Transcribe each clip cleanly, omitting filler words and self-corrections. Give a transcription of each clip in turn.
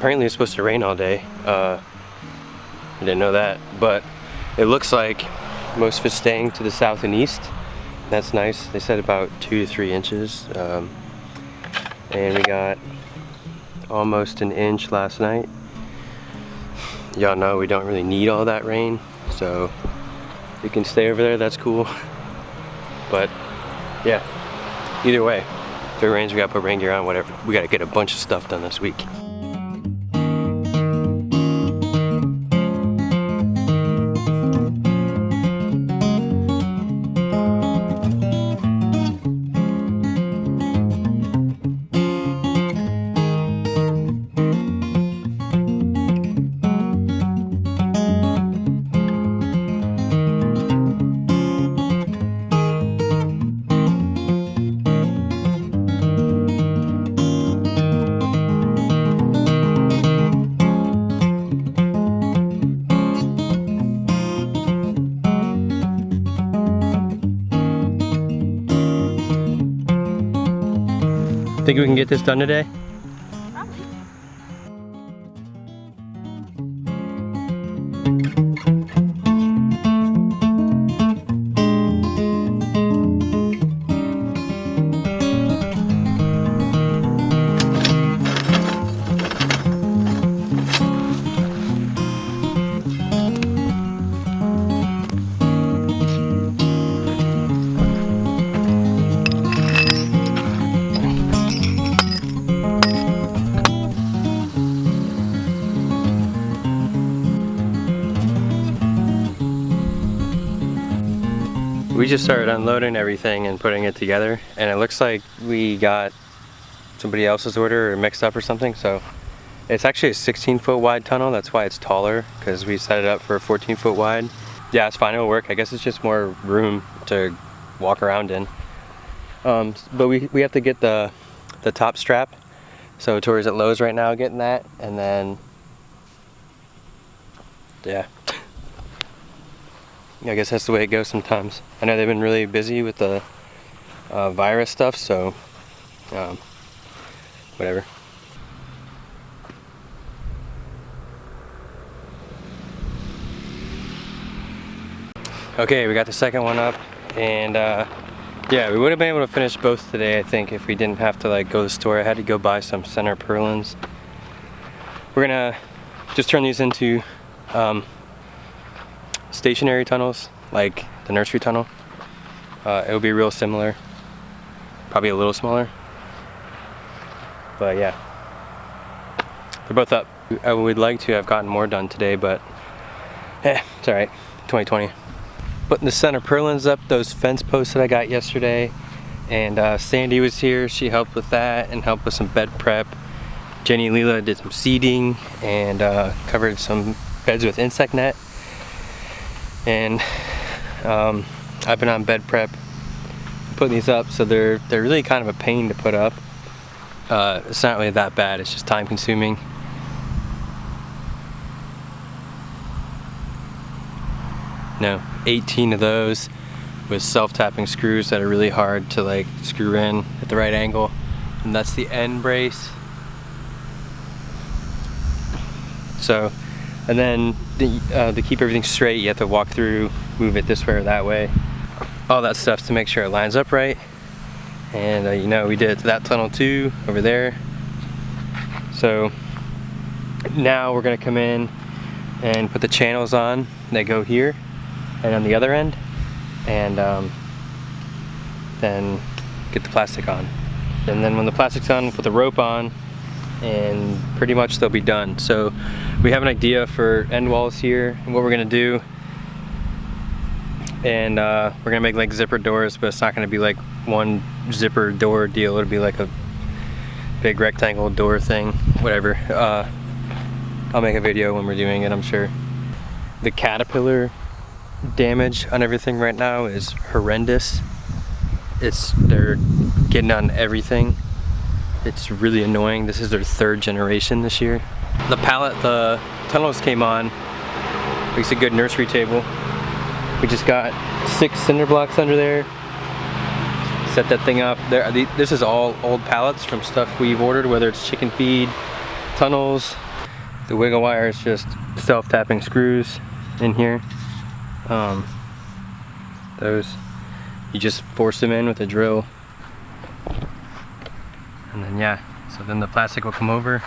apparently it's supposed to rain all day. I didn't know that, but it looks like most of it's staying to the south and east. That's nice. They said about 2 to 3 inches. And we got almost an inch last night. Y'all know we don't really need all that rain, so you can stay over there, that's cool. But yeah, either way, if it rains, we gotta put rain gear on, whatever. We gotta get a bunch of stuff done this week. Think we can get this done today? We just started unloading everything and putting it together, and it looks like we got somebody else's order or mixed up or something. So it's actually a 16-foot wide tunnel. That's why it's taller, because we set it up for a 14-foot wide. Yeah, it's fine, it'll work. I guess it's just more room to walk around in. But we have to get the top strap. So Tori's at Lowe's right now getting that, and then yeah. I guess that's the way it goes sometimes. I know they've been really busy with the virus stuff, so whatever. Okay, we got the second one up, and yeah, we would have been able to finish both today, I think, if we didn't have to like go to the store. I had to go buy some center purlins. We're gonna just turn these into stationary tunnels, like the nursery tunnel. It'll be real similar, probably a little smaller, but yeah, they're both up. I would like to have gotten more done today, but it's all right. 2020. Putting the center purlins up, those fence posts that I got yesterday, and Sandy was here. She helped with that and helped with some bed prep. Jenny and Leela did some seeding and covered some beds with insect net. And I've been on bed prep putting these up, so they're really kind of a pain to put up. It's not really that bad, it's just time consuming. No, 18 of those with self-tapping screws that are really hard to like screw in at the right angle, and that's the end brace. So, and then to keep everything straight, you have to walk through, move it this way or that way, all that stuff to make sure it lines up right. And you know, we did it to that tunnel too, over there. So now we're gonna come in and put the channels on that go here and on the other end, and then get the plastic on. And then when the plastic's on, we'll put the rope on, and pretty much they'll be done. So we have an idea for end walls here and what we're gonna do, and we're gonna make like zipper doors, but it's not gonna be like one zipper door deal. It'll be like a big rectangle door thing, whatever. I'll make a video when we're doing it, I'm sure. The caterpillar damage on everything right now is horrendous. They're getting on everything. It's really annoying. This is their 3rd generation this year. The tunnels came on. Makes a good nursery table. We just got 6 cinder blocks under there. Set that thing up. This is all old pallets from stuff we've ordered, whether it's chicken feed, tunnels, The wiggle wire is just self-tapping screws in here. Those, you just force them in with a drill. And then yeah, so then the plastic will come over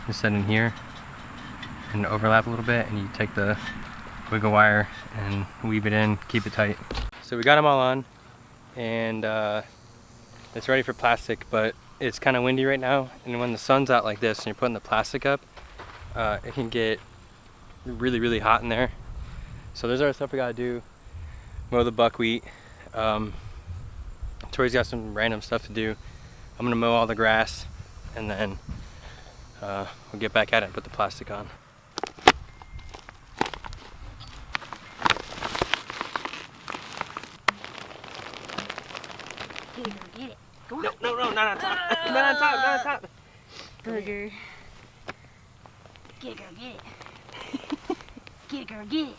and set in here and overlap a little bit, and you take the wiggle wire and weave it in, keep it tight. So we got them all on, and it's ready for plastic, but it's kind of windy right now, and when the sun's out like this and you're putting the plastic up, it can get really hot in there. So there's our stuff we gotta do. Mow the buckwheat. Tori's got some random stuff to do. I'm gonna mow all the grass, and then we'll get back at it and put the plastic on. Get it. Go on. No, not on top. Not on top, not on top. Booger. Get it, girl, get it. Get it, girl, get it.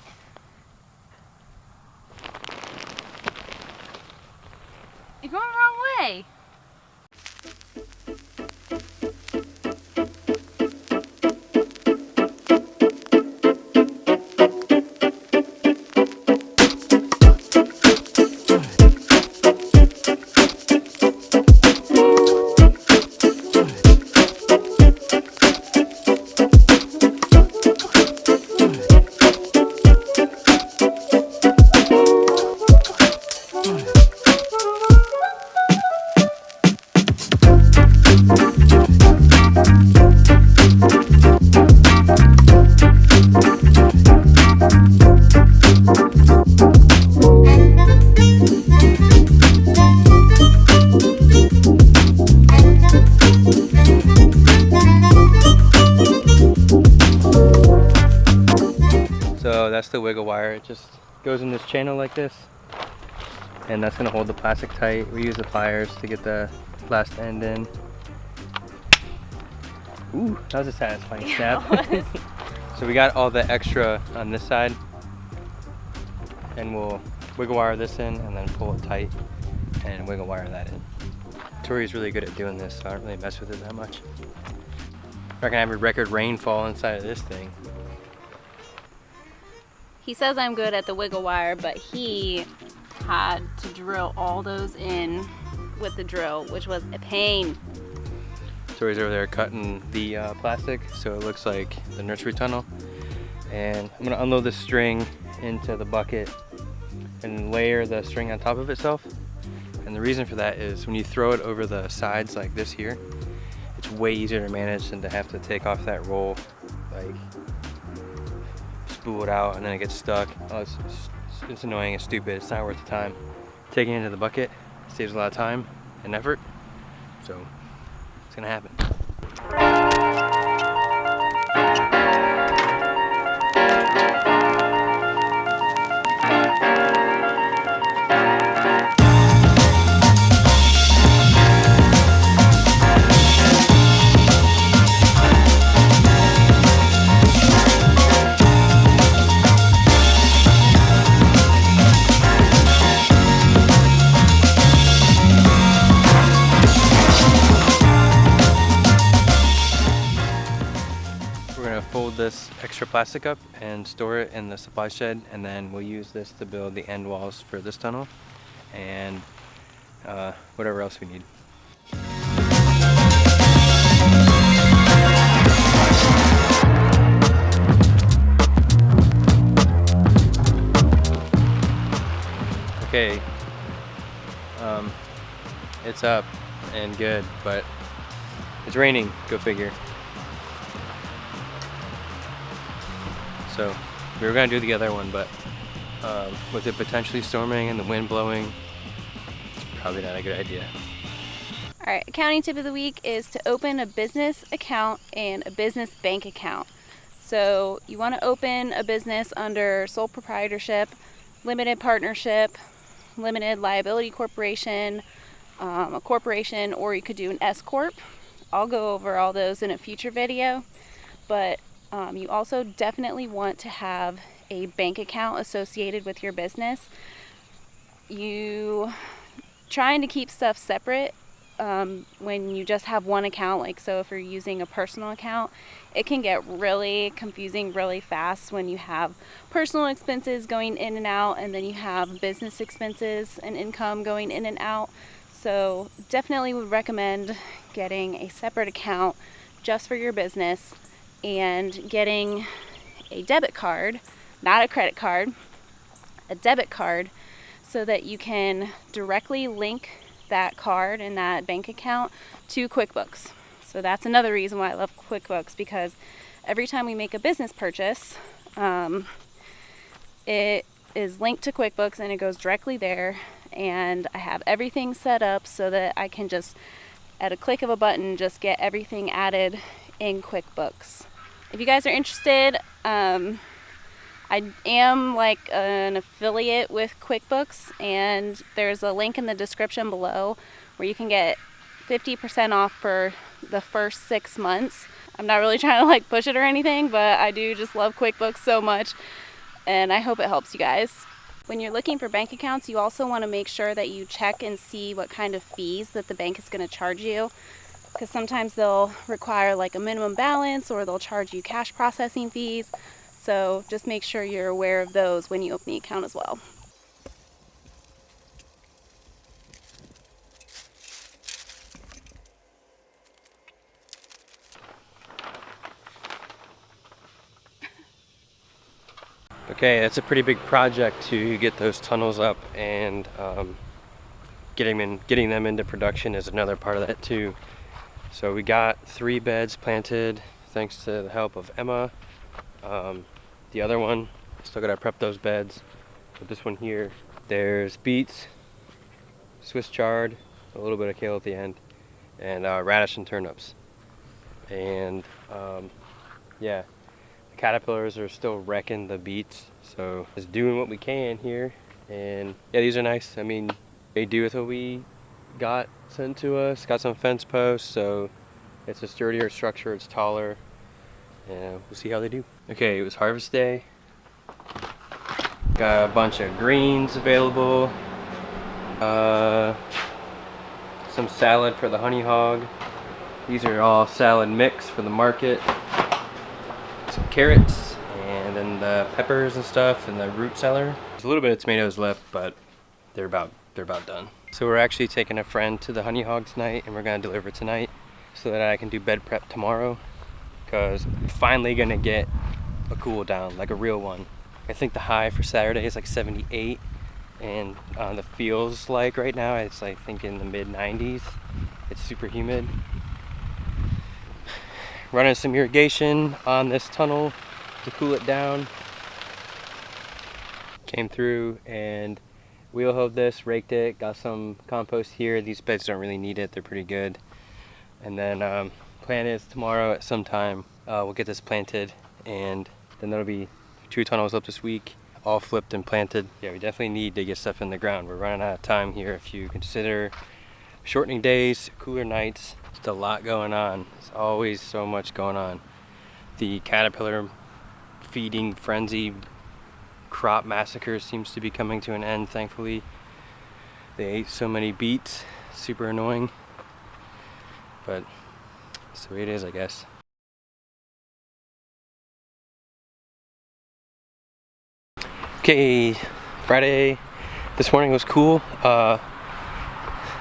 You're going the wrong way. So that's the wiggle wire. It just goes in this channel like this, and that's gonna hold the plastic tight. We use the pliers to get the last end in. Ooh, that was a satisfying snap. So we got all the extra on this side, and we'll wiggle wire this in and then pull it tight and wiggle wire that in. Tori's really good at doing this, so I don't really mess with it that much. We're gonna have a record rainfall inside of this thing. He says I'm good at the wiggle wire, but he had to drill all those in with the drill, which was a pain. Tori's over there cutting the plastic so it looks like the nursery tunnel. And I'm gonna unload the string into the bucket and layer the string on top of itself. And the reason for that is when you throw it over the sides like this here, it's way easier to manage than to have to take off that roll, like spool it out and then it gets stuck. Oh, it's annoying, it's stupid, it's not worth the time. Taking it into the bucket saves a lot of time and effort, so it's gonna happen. Fold this extra plastic up and store it in the supply shed, and then we'll use this to build the end walls for this tunnel and whatever else we need. Okay, it's up and good, but it's raining, go figure. So we were gonna do the other one, but with it potentially storming and the wind blowing, it's probably not a good idea. All right, accounting tip of the week is to open a business account and a business bank account. So you want to open a business under sole proprietorship, limited partnership, limited liability corporation, a corporation, or you could do an S Corp. I'll go over all those in a future video, but you also definitely want to have a bank account associated with your business. You trying to keep stuff separate when you just have one account, like so if you're using a personal account, it can get really confusing really fast when you have personal expenses going in and out, and then you have business expenses and income going in and out. So definitely would recommend getting a separate account just for your business and getting a debit card, not a credit card, a debit card, so that you can directly link that card and that bank account to QuickBooks. So that's another reason why I love QuickBooks, because every time we make a business purchase, it is linked to QuickBooks and it goes directly there, and I have everything set up so that I can just, at a click of a button, just get everything added in QuickBooks. If you guys are interested, I am like an affiliate with QuickBooks, and there's a link in the description below where you can get 50% off for the first 6 months. I'm not really trying to like push it or anything, but I do just love QuickBooks so much, and I hope it helps you guys. When you're looking for bank accounts, you also want to make sure that you check and see what kind of fees that the bank is going to charge you, because sometimes they'll require like a minimum balance, or they'll charge you cash processing fees. So just make sure you're aware of those when you open the account as well. Okay, that's a pretty big project to get those tunnels up, and getting them into production is another part of that too. So we got 3 beds planted thanks to the help of Emma. The other one, still gotta prep those beds. But this one here, there's beets, Swiss chard, a little bit of kale at the end, and radish and turnips. And yeah, the caterpillars are still wrecking the beets, so just doing what we can here. And yeah, these are nice. I mean, they do with what we got sent to us. Got some fence posts, so it's a sturdier structure, it's taller, and we'll see how they do. Okay, it was harvest day. Got a bunch of greens available. Some salad for the honey hog. These are all salad mix for the market. Some carrots, and then the peppers and stuff, and the root cellar. There's a little bit of tomatoes left, but they're about done. So we're actually taking a friend to the honey hog tonight, and we're gonna deliver tonight so that I can do bed prep tomorrow, because I'm finally gonna get a cool down, like a real one. I think the high for Saturday is like 78, and the feels like right now it's I think in the mid 90s. It's super humid. Running some irrigation on this tunnel to cool it down. Came through and wheel hoed this, raked it, got some compost here. These beds don't really need it, they're pretty good. And then plan is tomorrow at some time we'll get this planted, and then there'll be 2 tunnels up this week, all flipped and planted. Yeah, we definitely need to get stuff in the ground. We're running out of time here. If you consider shortening days, cooler nights, just a lot going on. There's always so much going on. The caterpillar feeding frenzy, crop massacre seems to be coming to an end, thankfully. They ate so many beets, super annoying, but that's the way it is, I guess. Okay, Friday this morning was cool.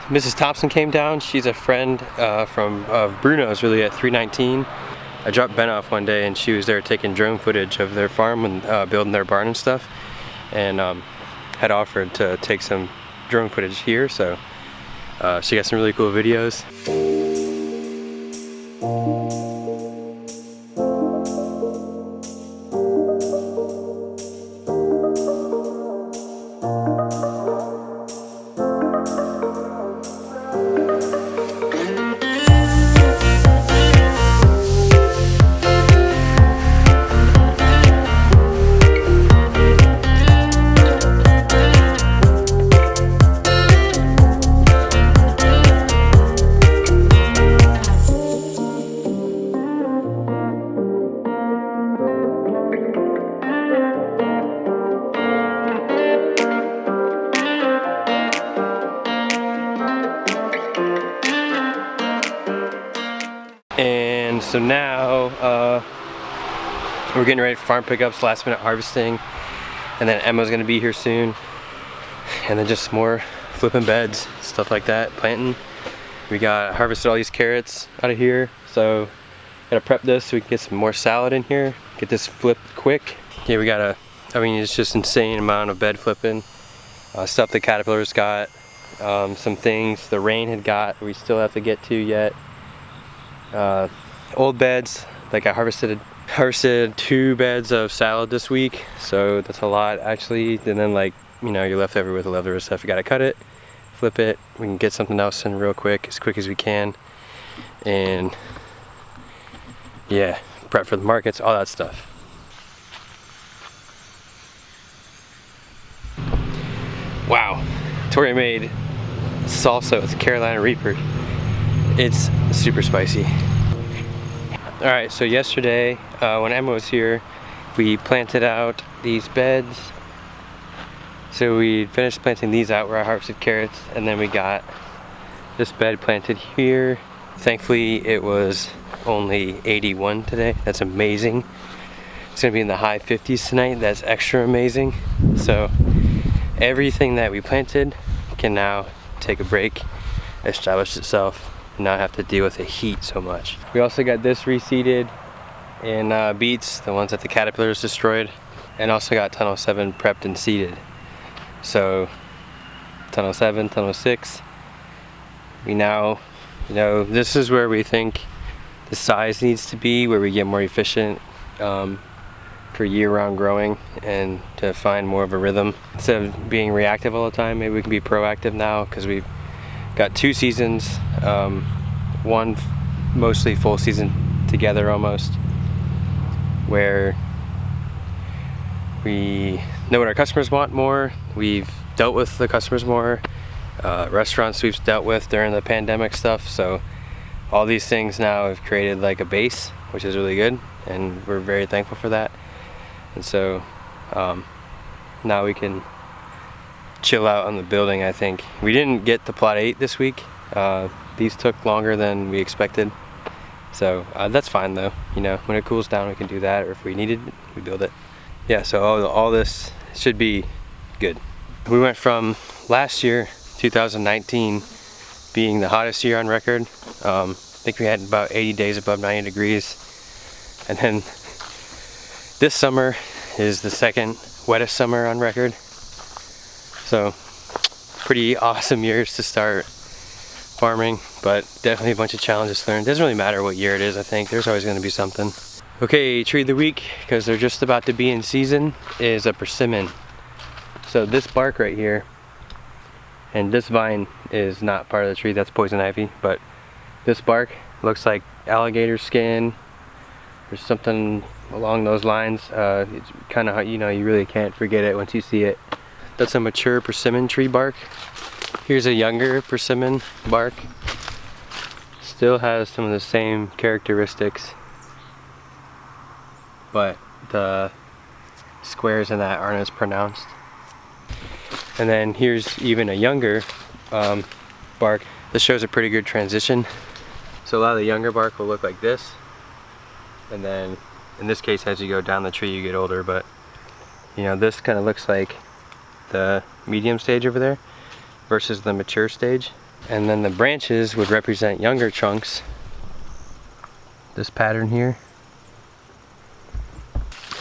Mrs. Thompson came down. She's a friend of Bruno's, really, at 319. I dropped Ben off one day and she was there taking drone footage of their farm and building their barn and stuff, and had offered to take some drone footage here, so she got some really cool videos. So now we're getting ready for farm pickups, last minute harvesting, and then Emma's gonna be here soon, and then just more flipping beds, stuff like that, planting. We got harvested all these carrots out of here, so gotta prep this so we can get some more salad in here, get this flipped quick. Yeah, we got it's just insane amount of bed flipping, stuff the caterpillars got, some things the rain had got we still have to get to yet. Old beds, like I harvested 2 beds of salad this week, so that's a lot actually. And then, like, you know, you're left over with the leftover stuff. You gotta cut it, flip it, we can get something else in real quick as we can, and yeah, prep for the markets, all that stuff. Wow, Tori made salsa with Carolina Reaper. It's super spicy. Alright, so yesterday when Emma was here, we planted out these beds. So we finished planting these out where I harvested carrots, and then we got this bed planted here. Thankfully it was only 81 today. That's amazing. It's gonna be in the high 50s tonight. That's extra amazing. So everything that we planted can now take a break, establish itself, and not have to deal with the heat so much. We also got this reseeded in beets, the ones that the caterpillars destroyed, and also got tunnel 7 prepped and seeded. So tunnel 7, tunnel 6, we now, you know, this is where we think the size needs to be, where we get more efficient for year-round growing and to find more of a rhythm. Instead of being reactive all the time, maybe we can be proactive now, because we've got 2 seasons, one mostly full season together almost, where we know what our customers want more. We've dealt with the customers more. Restaurants we've dealt with during the pandemic stuff, so all these things now have created like a base, which is really good, and we're very thankful for that. And so now we can chill out on the building. I think we didn't get to plot 8 this week. These took longer than we expected, so that's fine though. You know, when it cools down we can do that, or if we needed it, we build it. Yeah, so all this should be good. We went from last year, 2019, being the hottest year on record. I think we had about 80 days above 90 degrees, and then this summer is the second wettest summer on record. So pretty awesome years to start farming, but definitely a bunch of challenges learned. Doesn't really matter what year it is, I think. There's always going to be something. Okay, tree of the week, because they're just about to be in season, is a persimmon. So this bark right here, and this vine is not part of the tree, that's poison ivy, but this bark looks like alligator skin or something along those lines. It's kind of, you know, you really can't forget it once you see it. That's a mature persimmon tree bark. Here's a younger persimmon bark. Still has some of the same characteristics, but the squares in that aren't as pronounced. And then here's even a younger bark. This shows a pretty good transition. So a lot of the younger bark will look like this, and then in this case, as you go down the tree you get older, but you know, this kind of looks like the medium stage over there versus the mature stage. And then the branches would represent younger chunks, this pattern here.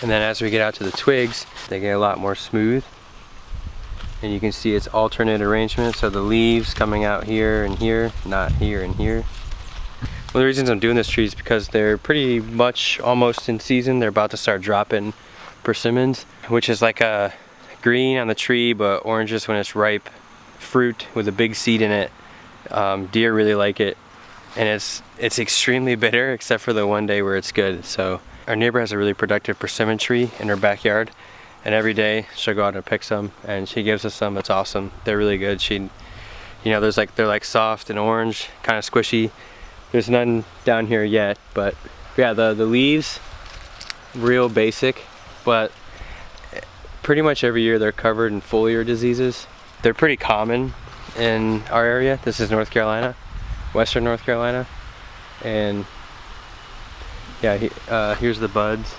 And then as we get out to the twigs, they get a lot more smooth, and you can see it's alternate arrangement, so the leaves coming out here and here, not here and here. One of the reasons I'm doing this tree is because they're pretty much almost in season. They're about to start dropping persimmons, which is like a green on the tree but oranges when it's ripe fruit with a big seed in it. Deer really like it, and it's extremely bitter except for the one day where it's good. So our neighbor has a really productive persimmon tree in her backyard, and every day she'll go out and pick some, and she gives us some. It's awesome. They're really good. You know, they're like soft and orange, kind of squishy. There's none down here yet, but yeah, the leaves, real basic, but pretty much every year they're covered in foliar diseases. They're pretty common in our area. This is North Carolina, Western North Carolina, and Yeah, here's the buds.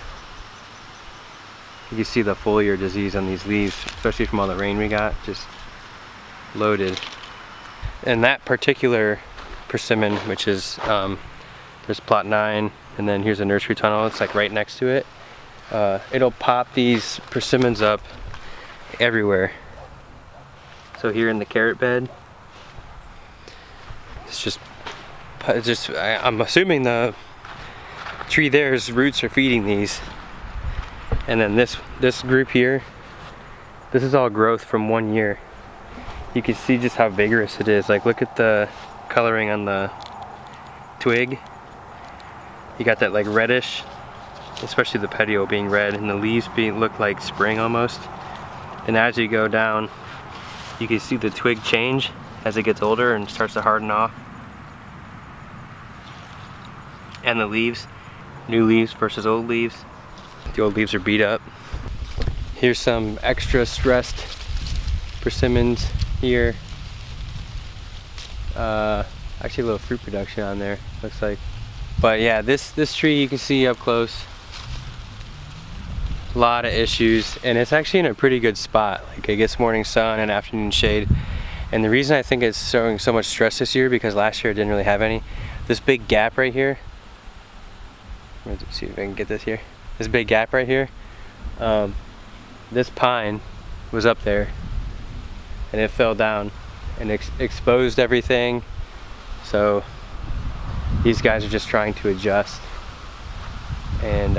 You can see the foliar disease on these leaves, especially from all the rain we got, just loaded. And that particular persimmon, which is, there's plot 9, and then here's a nursery tunnel, it's like right next to it. It'll pop these persimmons up everywhere. So here in the carrot bed, I'm assuming the tree there's roots are feeding these. And then this group here, this is all growth from 1 year. You can see just how vigorous it is. Like, look at the coloring on the twig. You got that like reddish, especially the petiole being red, and the leaves look like spring almost. And as you go down, you can see the twig change as it gets older and starts to harden off. And the leaves, new leaves versus old leaves. The old leaves are beat up. Here's some extra stressed persimmons here. Actually a little fruit production on there, looks like. But yeah, this tree you can see up close. A lot of issues, and it's actually in a pretty good spot. Like, it gets morning sun and afternoon shade. And the reason I think it's showing so much stress this year, because last year it didn't really have any. This big gap right here. Let's see if I can get this here. This big gap right here. This pine was up there, and it fell down and exposed everything. So these guys are just trying to adjust and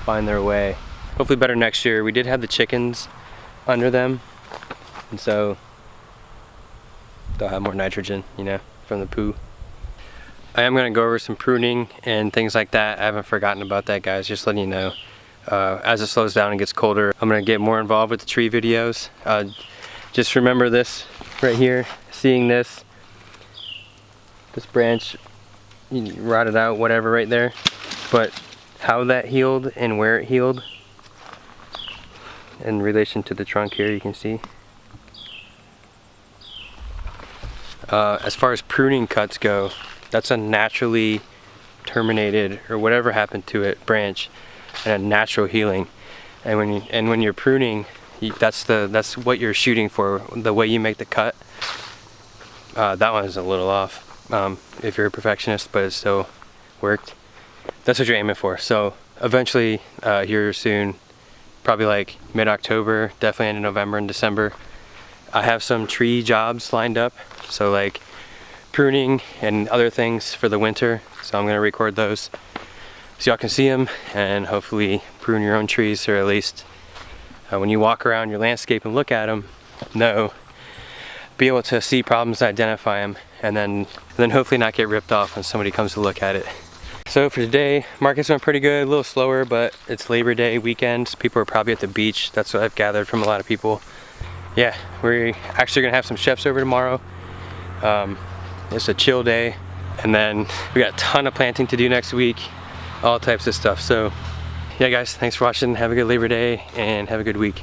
find their way. Hopefully better next year. We did have the chickens under them, and so they'll have more nitrogen, you know, from the poo. I am going to go over some pruning and things like that. I haven't forgotten about that, guys, just letting you know. As it slows down and gets colder, I'm going to get more involved with the tree videos. Just remember this right here, seeing this branch rotted out, whatever, right there. But how that healed and where it healed in relation to the trunk here, you can see. As far as pruning cuts go, that's a naturally terminated, or whatever happened to it, branch, and a natural healing. And when you're pruning, that's what you're shooting for. The way you make the cut, that one is a little off. If you're a perfectionist, but it still worked. That's what you're aiming for. So eventually, here soon, probably like mid-October, definitely into November and December, I have some tree jobs lined up. So like pruning and other things for the winter. So I'm gonna record those so y'all can see them and hopefully prune your own trees, or at least when you walk around your landscape and look at them, be able to see problems, identify them, and then hopefully not get ripped off when somebody comes to look at it. So for today, markets went pretty good, a little slower, but it's Labor Day weekend, so people are probably at the beach. That's what I've gathered from a lot of people. Yeah, we're actually gonna have some chefs over tomorrow. It's a chill day, and then we got a ton of planting to do next week, all types of stuff. So yeah, guys, thanks for watching. Have a good Labor Day and have a good week.